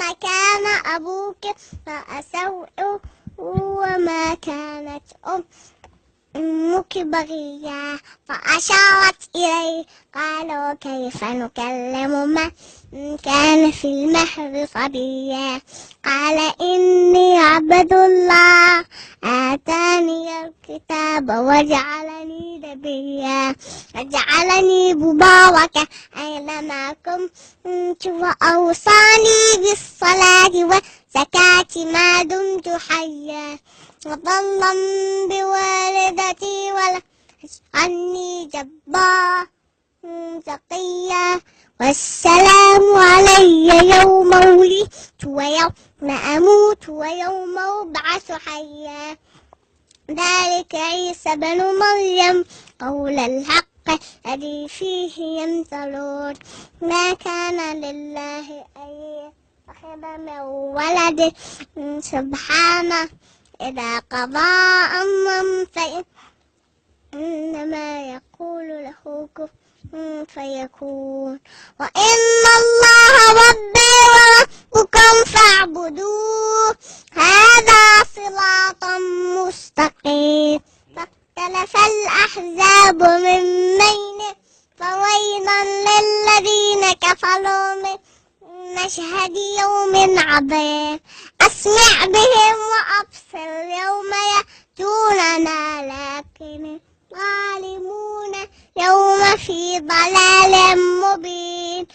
ما كان أبوك فأسوء وما كانت أمك بغيا فأشارت إليه قالوا كيف نكلم من كان في المهد صبيا قال إني عبد الله آتاني الكتاب وجعلني نبيا وجعلني مباركا أينما كنت وأوصاني بالصلاة والزكاة ما دمت حيا وبرا بوالدتي ولم يجعلني جبارا شقيا والسلام علي يوم ولدت ويوم أموت ويوم أبعث حيا ذلك عيسى بن مريم قول الحق الذي فيه يمترون ما كان لله أن يتخذ من ولد سبحانه إذا قضى أمرا فإنما يقول له كن فيكون وإن الله ربي وربكم فاعبدوه هذا صراط مستقيم فاختلف الأحزاب من بينهم فويلا للذين كفروا من مشهد يوم عظيم أسمع بهم وأبصر يوم يأتوننا لكن الظالمون يوم في ضلال مبين